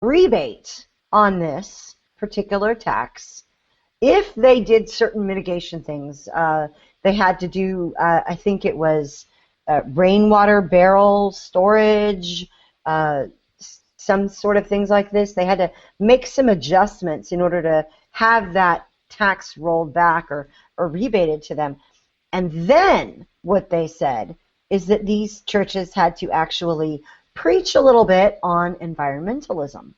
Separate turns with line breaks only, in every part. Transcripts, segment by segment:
rebate on this particular tax if they did certain mitigation things. They had to do, I think it was rainwater barrel storage, some sort of things like this. They had to make some adjustments in order to have that tax rolled back or rebated to them. And then what they said is that these churches had to actually preach a little bit on environmentalism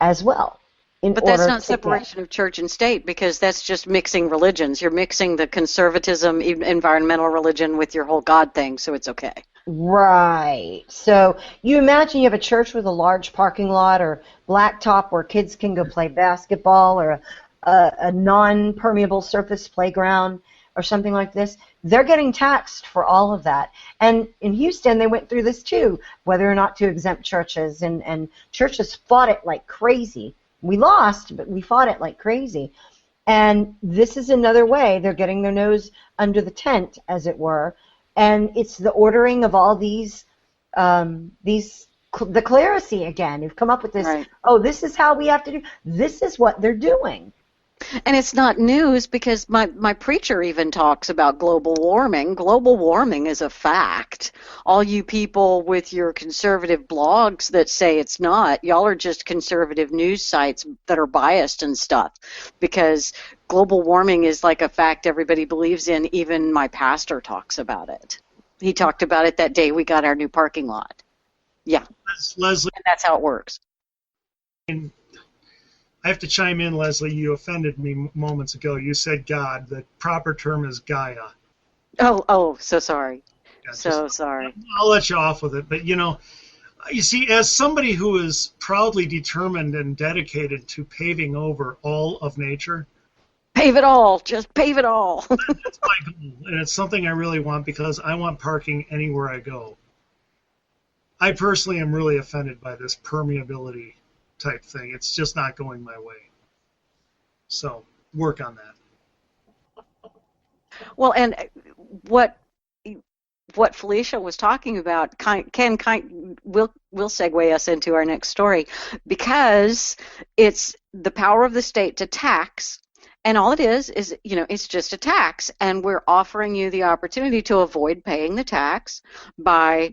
as well.
But that's not separation of church and state, because that's just mixing religions. You're mixing the conservatism, environmental religion with your whole God thing, so it's okay.
Right. So you imagine you have a church with a large parking lot or blacktop where kids can go play basketball, or a non-permeable surface playground or something like this. They're getting taxed for all of that. And in Houston, they went through this too, whether or not to exempt churches, and churches fought it like crazy. We lost, but we fought it like crazy. And this is another way they're getting their nose under the tent, as it were. And it's the ordering of all the clerisy again, who've come up with this, right. Oh, this is how we have to do, this is what they're doing.
And it's not news, because my preacher even talks about global warming. Global warming is a fact. All you people with your conservative blogs that say it's not, y'all are just conservative news sites that are biased and stuff, because global warming is like a fact everybody believes in. Even my pastor talks about it. He talked about it that day we got our new parking lot. Yeah.
Leslie,
and that's how it works.
I have to chime in, Leslie. You offended me moments ago. You said God. The proper term is Gaia.
Oh, so sorry.
Yeah,
sorry.
I'll let you off with it. But, you see, as somebody who is proudly determined and dedicated to paving over all of nature.
Pave it all. Just pave it all.
That's my goal. And it's something I really want, because I want parking anywhere I go. I personally am really offended by this permeability type thing. It's just not going my way. So work on that.
Well, and what Felicia was talking about will segue us into our next story, because it's the power of the state to tax, and all it is it's just a tax, and we're offering you the opportunity to avoid paying the tax by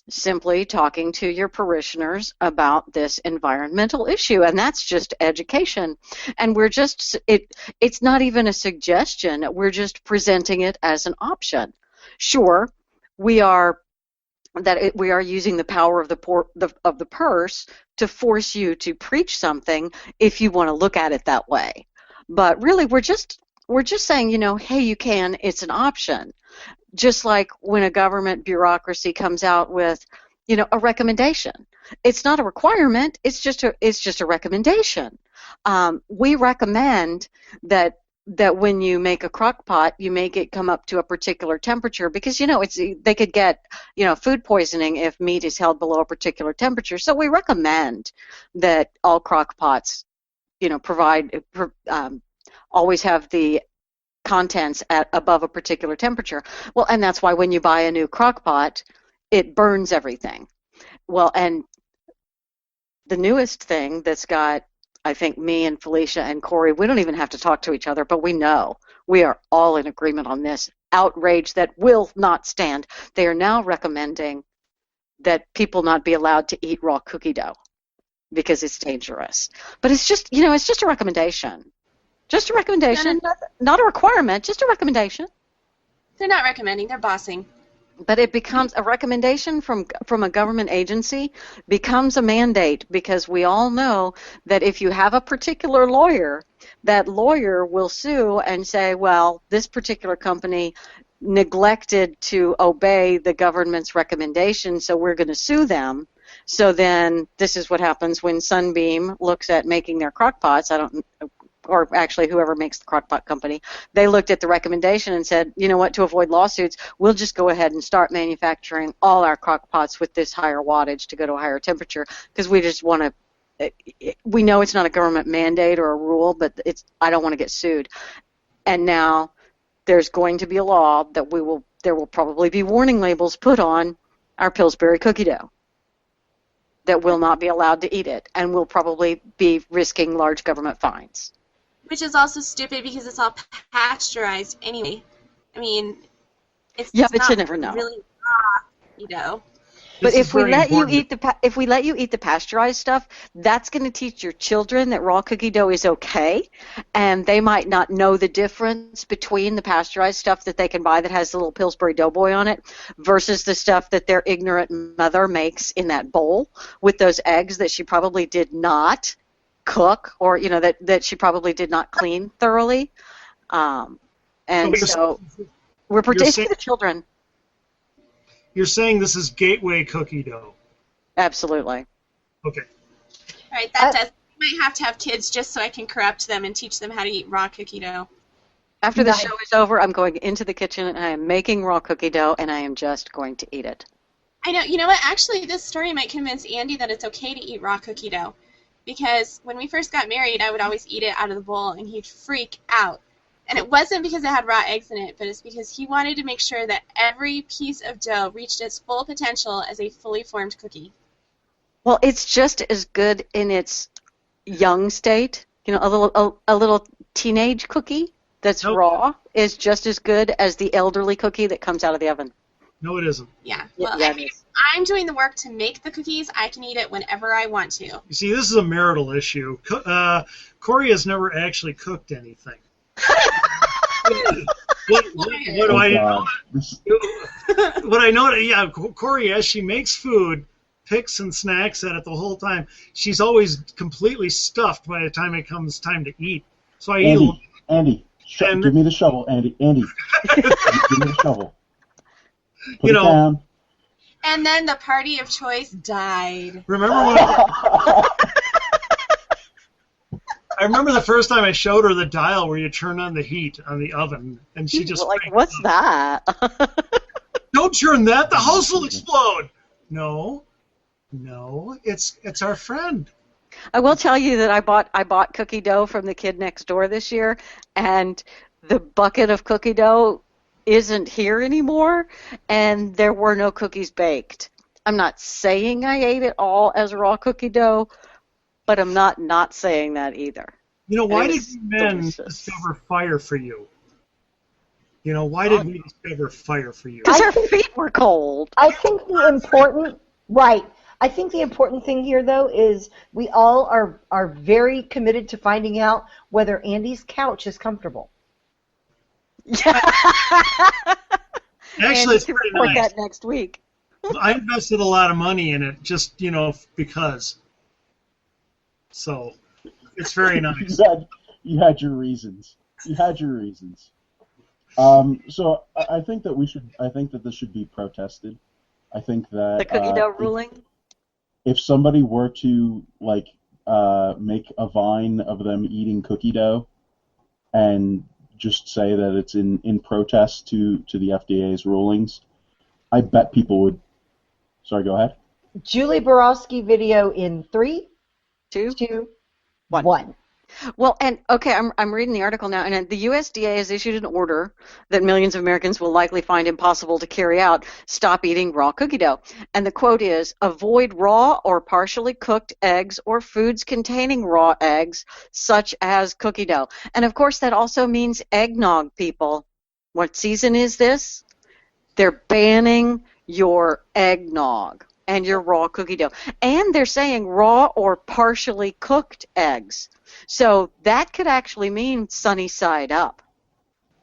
simply talking to your parishioners about this environmental issue, and that's just education. And we're just it's not even a suggestion, we're just presenting it as an option. Sure, we are using the power of the purse to force you to preach something if you want to look at it that way. But really we're just saying, hey, you can, it's an option. Just like when a government bureaucracy comes out with, a recommendation. It's not a requirement. It's just a recommendation. We recommend that when you make a crock pot, you make it come up to a particular temperature, because they could get food poisoning if meat is held below a particular temperature. So we recommend that all crock pots, always have the contents at above a particular temperature. Well, and that's why when you buy a new crock pot, it burns everything. Well, and the newest thing that's got, I think, me and Felicia and Cori, we don't even have to talk to each other, but we know we are all in agreement on this outrage that will not stand. They are now recommending that people not be allowed to eat raw cookie dough because it's dangerous. But it's just, it's just a recommendation. Just a recommendation, not a requirement, just a recommendation.
They're not recommending, they're bossing.
But it becomes a recommendation from a government agency, becomes a mandate, because we all know that if you have a particular lawyer, that lawyer will sue and say, well, this particular company neglected to obey the government's recommendation, so we're going to sue them. So then this is what happens when Sunbeam looks at making their crock pots. Or actually whoever makes the crockpot company, they looked at the recommendation and said, you know what, to avoid lawsuits, we'll just go ahead and start manufacturing all our crockpots with this higher wattage to go to a higher temperature, because we just want to, we know it's not a government mandate or a rule, but I don't want to get sued. And now there's going to be a law that there will probably be warning labels put on our Pillsbury cookie dough. that will not be allowed to eat it and will probably be risking large government fines.
Which is also stupid because it's all pasteurized anyway. I mean, it's
Yeah, but
not
you never know.
really raw, you know.
But
This is
if we
very
let you
important.
if we let you eat the pasteurized stuff, that's going to teach your children that raw cookie dough is okay, and they might not know the difference between the pasteurized stuff that they can buy that has the little Pillsbury Doughboy on it versus the stuff that their ignorant mother makes in that bowl with those eggs that she probably did not cook, or that she probably did not clean thoroughly. And so we're protecting the children.
You're saying this is gateway cookie dough.
Absolutely.
Okay.
All right, that does. I might have to have kids just so I can corrupt them and teach them how to eat raw cookie dough.
After the show is over, I'm going into the kitchen and I am making raw cookie dough and I am just going to eat it.
I know. You know what? Actually, this story might convince Andy that it's okay to eat raw cookie dough. Because when we first got married, I would always eat it out of the bowl and he'd freak out. And it wasn't because it had raw eggs in it, but it's because he wanted to make sure that every piece of dough reached its full potential as a fully formed cookie.
Well, it's just as good in its young state. A little teenage cookie that's raw is just as good as the elderly cookie that comes out of the oven.
No, it isn't.
Yeah. Well, I mean, if I'm doing the work to make the cookies, I can eat it whenever I want to.
You see, this is a marital issue. Cori has never actually cooked anything. What do I know? What I know, yeah, Cori, as she makes food, picks and snacks at it the whole time. She's always completely stuffed by the time it comes time to eat. So I eat a little.
Andy, give me the shovel, Andy. Give me the shovel. Put it down.
And then the party of choice died.
Remember when? I remember the first time I showed her the dial where you turn on the heat on the oven, and she just
like, "What's that?"
Don't turn that; the house will explode. No, it's our friend.
I will tell you that I bought cookie dough from the kid next door this year, and the bucket of cookie dough isn't here anymore, and there were no cookies baked. I'm not saying I ate it all as raw cookie dough, but I'm not saying that either.
Why did men discover fire for you? Why did we discover fire for you?
Because our feet were cold.
I think the important thing here, though, is we all are very committed to finding out whether Andy's couch is comfortable.
Yeah.
Actually, it's pretty nice.
That next week.
I invested a lot of money in it, just because. So, it's very nice.
You had your reasons. So I think that this should be protested. I think that
the cookie dough ruling.
If somebody were to make a vine of them eating cookie dough, and just say that it's in protest to the FDA's rulings, I bet people would. Sorry, go ahead.
Julie Borowski video in 3,
2,
1.
Well, and okay, I'm reading the article now, and the USDA has issued an order that millions of Americans will likely find impossible to carry out. Stop eating raw cookie dough. And the quote is, avoid raw or partially cooked eggs or foods containing raw eggs, such as cookie dough. And of course, that also means eggnog, people. What season is this? They're banning your eggnog and your raw cookie dough. And they're saying raw or partially cooked eggs. So that could actually mean sunny side up.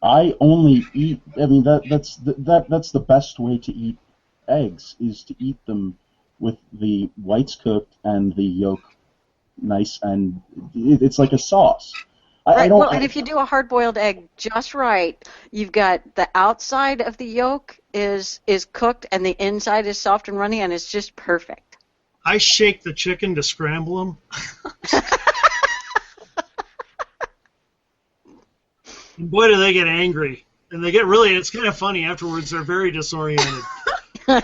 I only eat. I mean, that's the best way to eat eggs, is to eat them with the whites cooked and the yolk nice, and it's like a sauce.
And if you do a hard-boiled egg just right, you've got the outside of the yolk is cooked and the inside is soft and runny, and it's just perfect.
I shake the chicken to scramble them. And boy, do they get angry. And they get it's kind of funny afterwards. They're very disoriented. But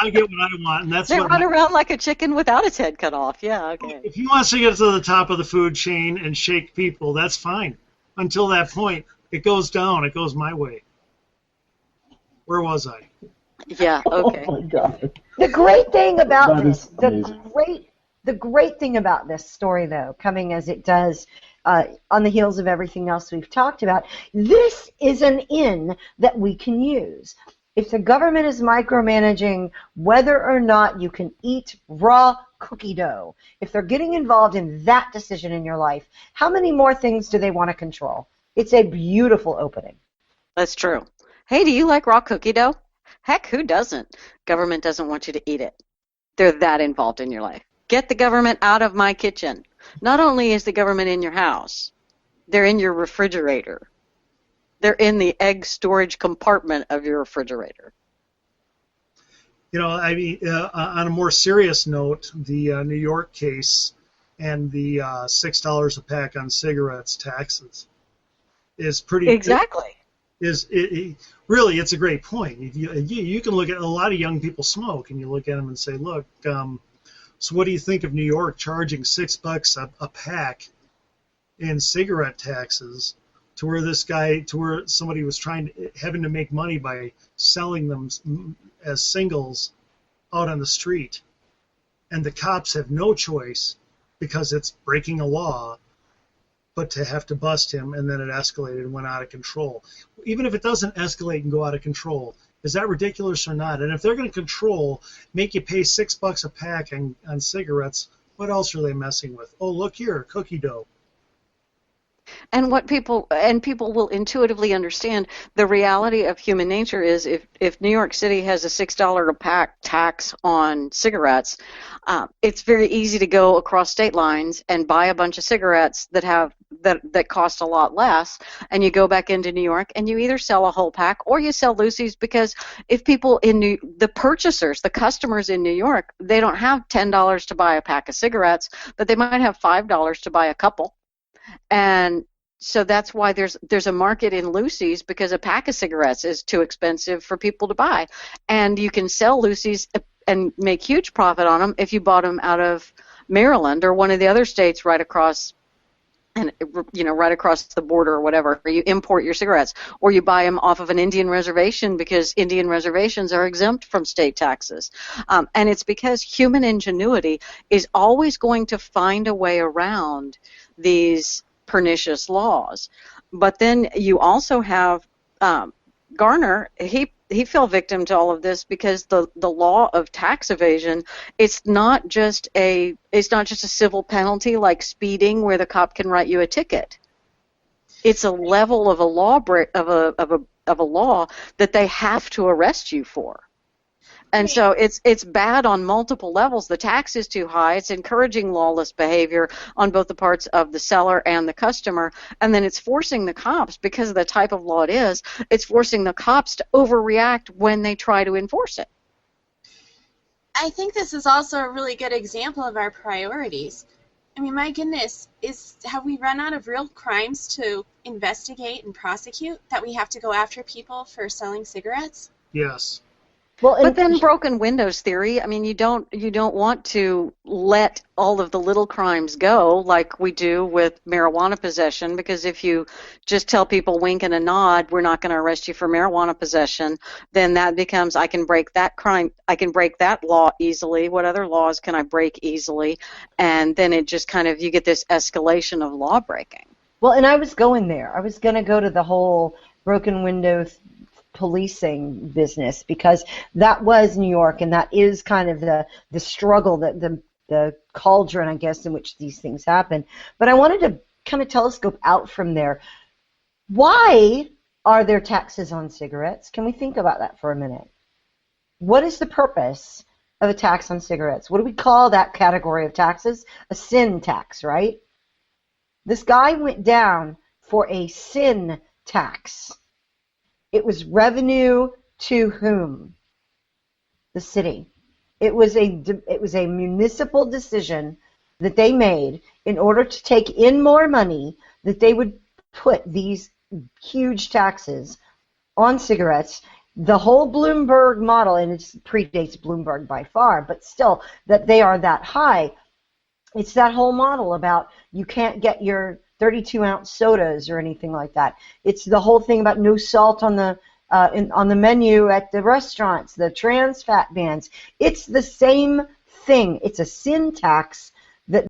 I get what I want, and that's
they run around like a chicken without its head cut off. Yeah, okay.
If he wants to get to the top of the food chain and shake people, that's fine. Until that point, it goes down. It goes my way. Where was I?
Yeah, okay.
Oh, my God.
The great thing about
That is
this,
amazing.
the great thing about this story, though, coming as it does on the heels of everything else we've talked about, this is an in that we can use. If the government is micromanaging whether or not you can eat raw cookie dough, if they're getting involved in that decision in your life, how many more things do they want to control? It's a beautiful opening.
That's true. Hey, do you like raw cookie dough? Heck, who doesn't? Government doesn't want you to eat it. They're that involved in your life. Get the government out of my kitchen. Not only is the government in your house, they're in your refrigerator. They're in the egg storage compartment of your refrigerator.
You know, I mean, on a more serious note, the New York case and the $6 a pack on cigarettes taxes is pretty.
Exactly.
Really, it's a great point. You can look at a lot of young people smoke, and you look at them and say, look, so what do you think of New York charging $6 a pack in cigarette taxes to where somebody was having to make money by selling them as singles out on the street, and the cops have no choice because it's breaking a law but to have to bust him, and then it escalated and went out of control. Even if it doesn't escalate and go out of control, is that ridiculous or not? And if they're going to make you pay $6 a pack on cigarettes, what else are they messing with? Oh, look here, cookie dough.
And people will intuitively understand the reality of human nature is if New York City has a $6 a pack tax on cigarettes, it's very easy to go across state lines and buy a bunch of cigarettes that cost a lot less, and you go back into New York and you either sell a whole pack or you sell loosies, because if people the purchasers, the customers in New York, they don't have $10 to buy a pack of cigarettes, but they might have $5 to buy a couple. And so that's why there's a market in loosies, because a pack of cigarettes is too expensive for people to buy. And you can sell loosies and make huge profit on them if you bought them out of Maryland or one of the other states right across the border or whatever. Or you import your cigarettes, or you buy them off of an Indian reservation, because Indian reservations are exempt from state taxes. And it's because human ingenuity is always going to find a way around these pernicious laws. But then you also have Garner. He fell victim to all of this because the law of tax evasion, it's not just a civil penalty like speeding where the cop can write you a ticket. It's a level of a law of a law that they have to arrest you for. And so it's bad on multiple levels. The tax is too high. It's encouraging lawless behavior on both the parts of the seller and the customer. And then it's forcing the cops, because of the type of law it is, it's forcing the cops to overreact when they try to enforce it.
I think this is also a really good example of our priorities. I mean, my goodness, have we run out of real crimes to investigate and prosecute that we have to go after people for selling cigarettes?
Yes.
Well,
But then broken windows theory, I mean, you don't want to let all of the little crimes go like we do with marijuana possession, because if you just tell people wink and a nod, we're not going to arrest you for marijuana possession, then that becomes, I can break that crime, I can break that law easily. What other laws can I break easily? And then it just kind of, you get this escalation of law breaking.
Well, and I was going there. I was going to go to the whole broken window policing business, because that was New York, and that is kind of the struggle, that the cauldron, I guess, in which these things happen. But I wanted to kind of telescope out from there. Why are there taxes on cigarettes? Can we think about that for a minute? What is the purpose of a tax on cigarettes? What do we call that category of taxes? A sin tax, right? This guy went down for a sin tax. It was revenue to whom? The city. It was a municipal decision that they made in order to take in more money, that they would put these huge taxes on cigarettes. The whole Bloomberg model, and it predates Bloomberg by far, but still, that they are that high. It's that whole model about you can't get your 32-ounce sodas or anything like that. It's the whole thing about no salt on the on the menu at the restaurants, the trans fat bans. It's the same thing. It's a sin tax that